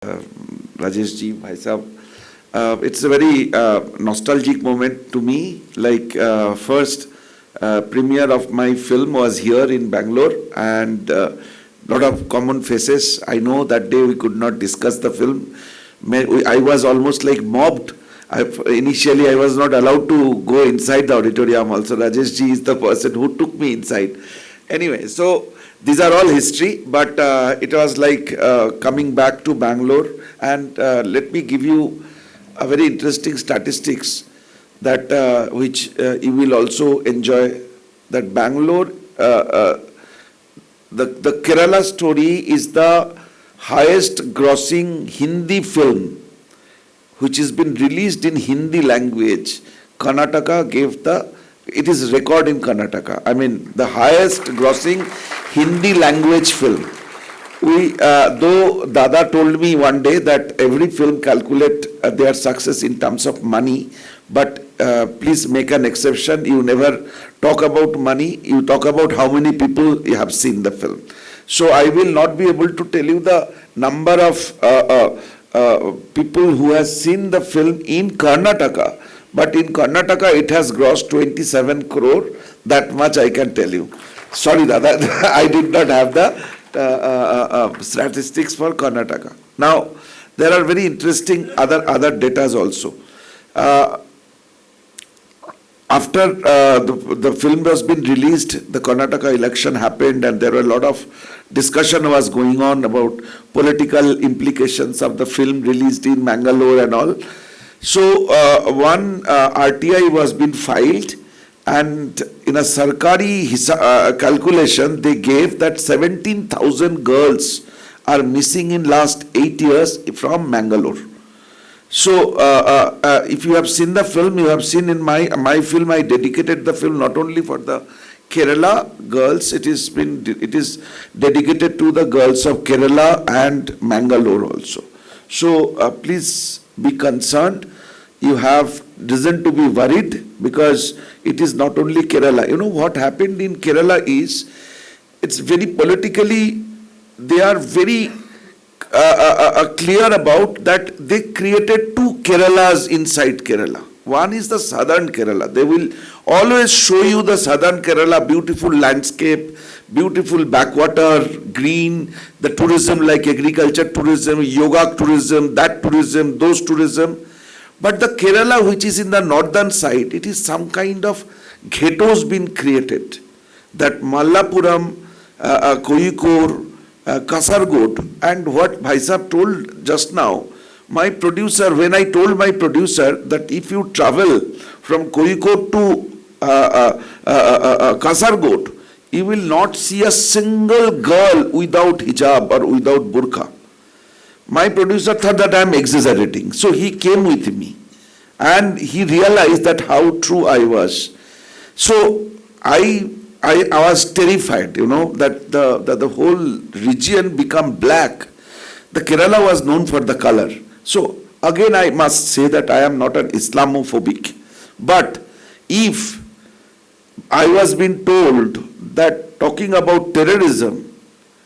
Rajesh ji, bhai sahab. It's a very nostalgic moment to me. Like first premiere of my film was here in Bangalore, and lot of common faces. I know that day we could not discuss the film. I was almost like mobbed. Initially, I was not allowed to go inside the auditorium. Also, Rajesh ji is the person who took me inside. Anyway, so these are all history, but it was like coming back to Bangalore. And let me give you a very interesting statistics that which you will also enjoy. That Bangalore, the Kerala story is the highest grossing Hindi film which has been released in Hindi language. Karnataka gave it is record in Karnataka. I mean, the highest grossing Hindi language film. Though Dada told me one day that every film calculate their success in terms of money, but please make an exception. You never talk about money. You talk about how many people you have seen the film. So I will not be able to tell you the number of people who has seen the film in Karnataka. But in Karnataka, it has grossed 27 crore. That much I can tell you. Sorry, Dada, I did not have the statistics for Karnataka. Now, there are very interesting other data also. After the film was been released, the Karnataka election happened, and there were a lot of discussion was going on about political implications of the film released in Mangalore and all. So one RTI was been filed, and in a Sarkari calculation, they gave that 17,000 girls are missing in last 8 years from Mangalore. So if you have seen the film, you have seen in my film, I dedicated the film not only for the Kerala girls, it is dedicated to the girls of Kerala and Mangalore also. So please be concerned. You have reason to be worried, because it is not only Kerala. You know what happened in Kerala is, it's very politically, they are very clear about that. They created two Keralas inside Kerala. One is the southern Kerala. They will always show you the southern Kerala, beautiful landscape, beautiful backwater, green, the tourism like agriculture tourism, yoga tourism, that tourism, those tourism. But the Kerala which is in the northern side, it is some kind of ghettos been created. That Mallapuram, Kozhikode, Kasaragod, and what Bhai Sahab told just now, my producer, when I told my producer that if you travel from Kozhikode to Kasaragod, you will not see a single girl without hijab or without burqa. My producer thought that I am exaggerating. So he came with me, and he realized that how true I was. So I was terrified, that the whole region become black. The Kerala was known for the color. So again, I must say that I am not an Islamophobic. But if I was being told that talking about terrorism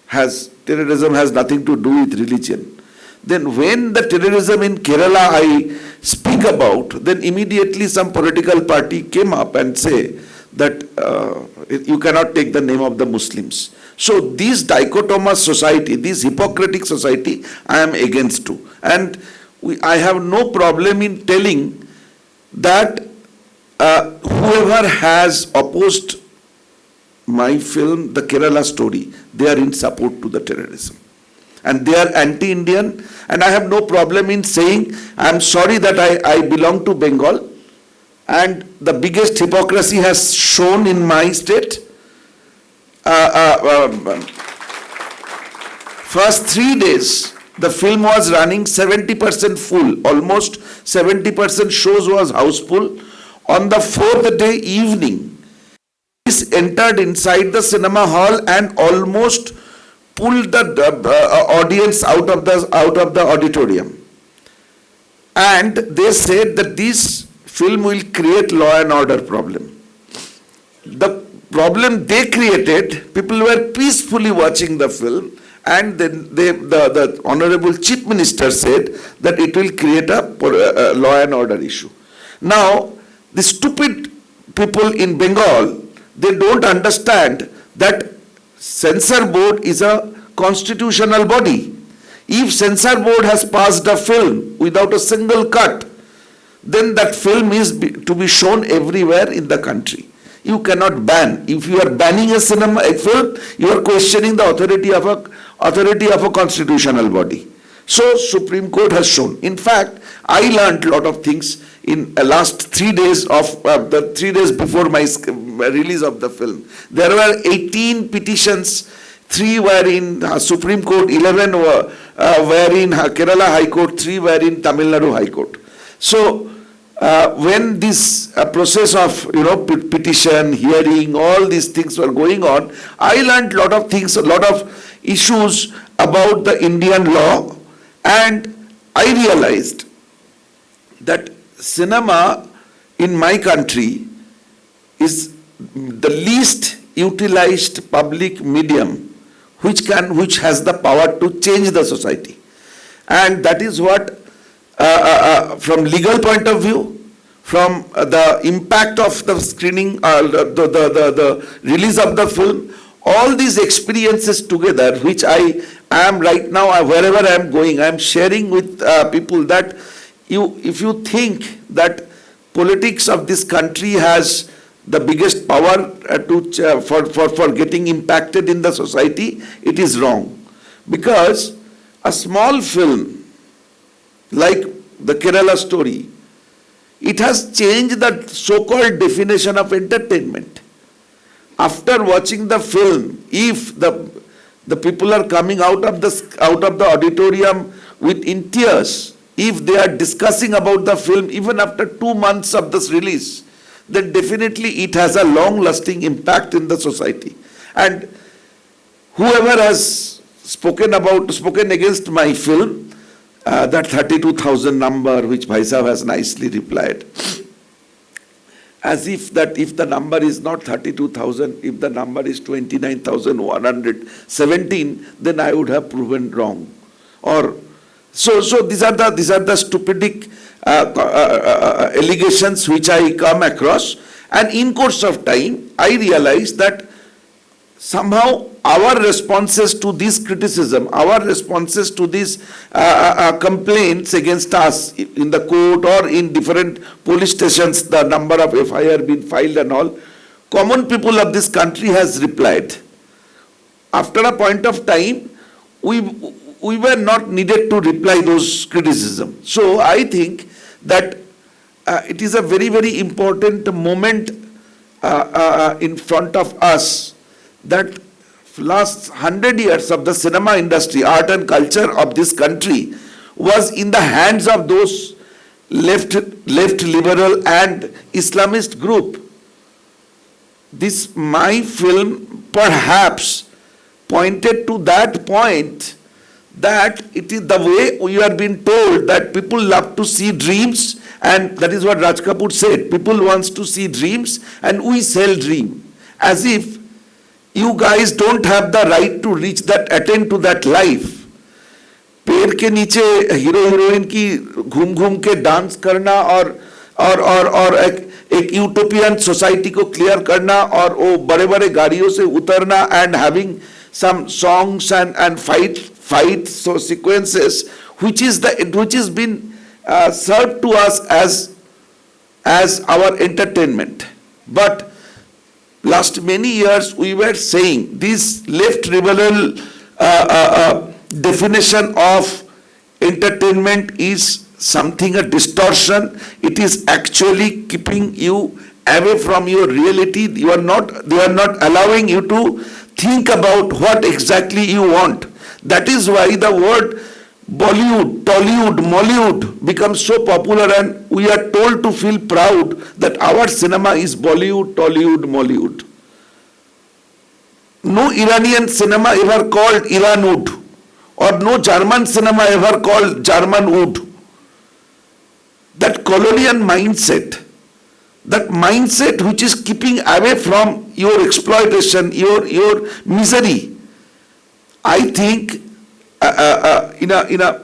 has nothing to do with religion, then when the terrorism in Kerala I speak about, then immediately some political party came up and say that you cannot take the name of the Muslims. So this dichotomous society, this hypocritic society, I am against too. And I have no problem in telling that whoever has opposed my film, the Kerala story, they are in support to the terrorism. And they are anti-Indian, and I have no problem in saying, I am sorry that I belong to Bengal, and the biggest hypocrisy has shown in my state. First 3 days, the film was running 70% full, almost 70% shows was house full. On the 4th day evening, police entered inside the cinema hall and almost pulled the audience out of the auditorium. And they said that this film will create law and order problem. The problem they created, people were peacefully watching the film, and then the Honorable Chief Minister said that it will create a law and order issue. Now, the stupid people in Bengal, they don't understand that censor board is a constitutional body. If censor board has passed a film without a single cut, then that film is to be shown everywhere in the country. You cannot ban. If you are banning a film, you are questioning the authority of a constitutional body. So Supreme Court has shown. In fact, I learned a lot of things in the last 3 days of the 3 days before my release of the film. There were 18 petitions. 3 were in Supreme Court, 11 were in Kerala High Court, 3 were in Tamil Nadu High Court. So when this process of petition, hearing, all these things were going on, I learned a lot of things, a lot of issues about the Indian law, and I realized that cinema in my country is the least utilized public medium which has the power to change the society. And that is what, from legal point of view, from the impact of the screening, the release of the film, all these experiences together, which I am right now, wherever I am going, I am sharing with people that if you think that politics of this country has the biggest power for getting impacted in the society, it is wrong. Because a small film like the Kerala story, it has changed the so-called definition of entertainment. After watching the film, if the people are coming out of the auditorium in tears, if they are discussing about the film even after 2 months of this release, then definitely it has a long-lasting impact in the society. And whoever has spoken against my film, that 32,000 number which Bhai Sahab has nicely replied, as if the number is not 32,000, if the number is 29,117, then I would have proven wrong. Or so these are the stupidic allegations which I come across, and in course of time I realized that somehow our responses to this criticism, our responses to these complaints against us in the court or in different police stations, the number of FIR been filed and all, common people of this country has replied. After a point of time, we were not needed to reply those criticisms. So I think that it is a very, very important moment in front of us, that last 100 years of the cinema industry, art and culture of this country was in the hands of those left liberal and Islamist group. This my film perhaps pointed to that point, that it is the way we are being told that people love to see dreams, and that is what Raj Kapoor said, people wants to see dreams and we sell dream, as if you guys don't have the right to reach that, attain to that life. पेड़ के नीचे hero heroine की घूम घूम के dance करना और एक यूटोपियन सोसाइटी को क्लियर करना और वो बड़े बड़े गाड़ियों से उतरना and having some songs and fight so sequences which is been served to us as our entertainment. But last many years we were saying this left liberal definition of entertainment is something, a distortion. It is actually keeping you away from your reality. They are not allowing you to think about what exactly you want. That is why the word Bollywood, Tollywood, Mollywood becomes so popular, and we are told to feel proud that our cinema is Bollywood, Tollywood, Mollywood. No Iranian cinema ever called Iranwood, or no German cinema ever called Germanwood. That colonial mindset, that mindset which is keeping away from your exploitation, your misery, I think in a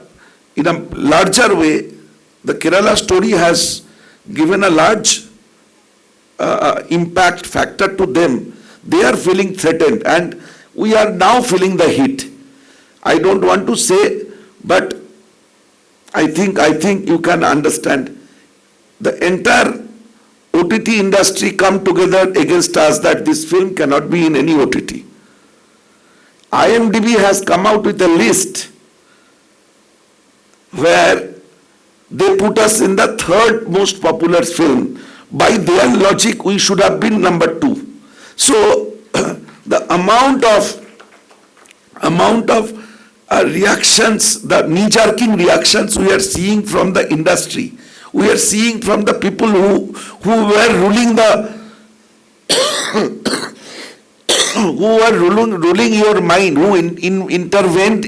larger way, the Kerala story has given a large impact factor to them. They are feeling threatened, and we are now feeling the heat. I don't want to say, but I think you can understand. The entire OTT industry come together against us that this film cannot be in any OTT. IMDb has come out with a list where they put us in the third most popular film. By their logic, we should have been number 2. So the amount of reactions, the knee-jerking reactions we are seeing from the industry, we are seeing from the people who were ruling the who are ruling your mind, who intervened,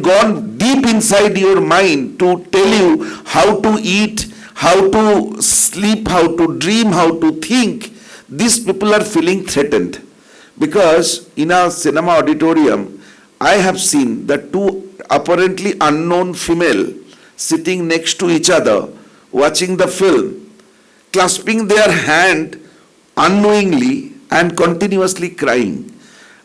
gone deep inside your mind to tell you how to eat, how to sleep, how to dream, how to think. These people are feeling threatened because in a cinema auditorium, I have seen the two apparently unknown female sitting next to each other, watching the film, clasping their hand unknowingly and continuously crying.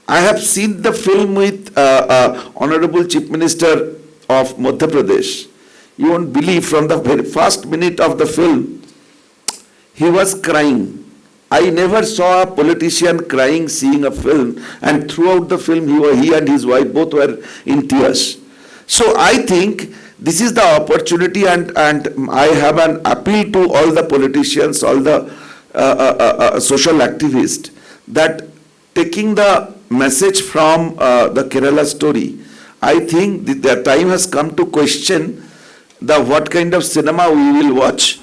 I have seen the film with Honorable Chief Minister of Madhya Pradesh. You won't believe, from the very first minute of the film, he was crying. I never saw a politician crying seeing a film, and throughout the film he and his wife both were in tears. So I think this is the opportunity, and I have an appeal to all the politicians, all the social activists, that taking the message from the Kerala story, I think the time has come to question what kind of cinema we will watch,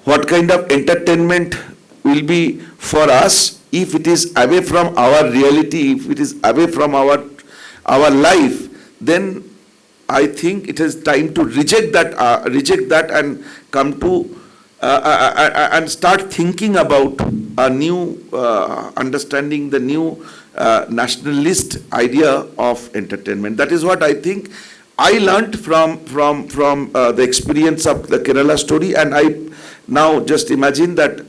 what kind of entertainment will be for us if it is away from our reality, if it is away from our life. Then I think it is time to reject that and come to and start thinking about a new understanding, the new nationalist idea of entertainment. That is what I think I learnt from the experience of the Kerala story. And I now just imagine that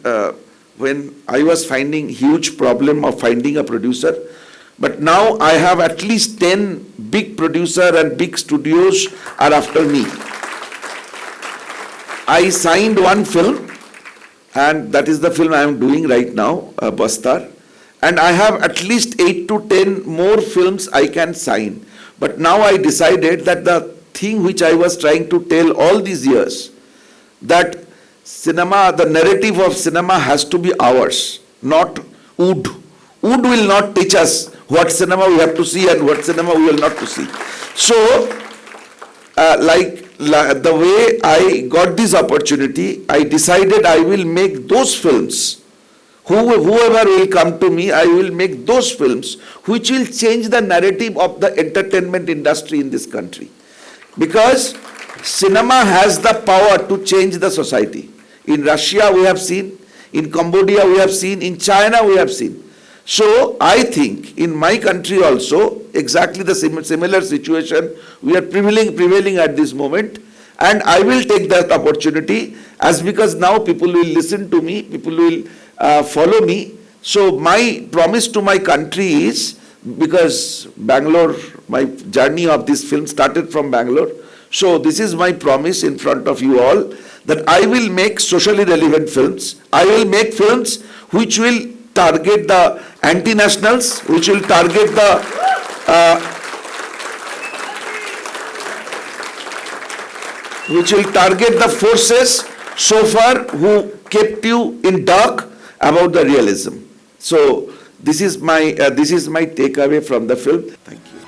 when I was finding huge problem of finding a producer, but now I have at least 10 big producer and big studios are after me. I signed one film, and that is the film I am doing right now, Bastar. And I have at least 8 to 10 more films I can sign. But now I decided that the thing which I was trying to tell all these years, that cinema, the narrative of cinema has to be ours, not Wood. Wood will not teach us what cinema we have to see and what cinema we will not to see. So, the way I got this opportunity, I decided I will make those films. Whoever will come to me, I will make those films which will change the narrative of the entertainment industry in this country. Because cinema has the power to change the society. In Russia we have seen, in Cambodia we have seen, in China we have seen. So I think in my country also exactly the similar situation we are prevailing at this moment, and I will take that opportunity, as because now people will listen to me, people will follow me. So my promise to my country is, because Bangalore, my journey of this film started from Bangalore, so this is my promise in front of you all, that I will make socially relevant films. I will make films which will target the anti-nationals, which will target the forces so far who kept you in dark about the realism. So this is my takeaway from the film. Thank you.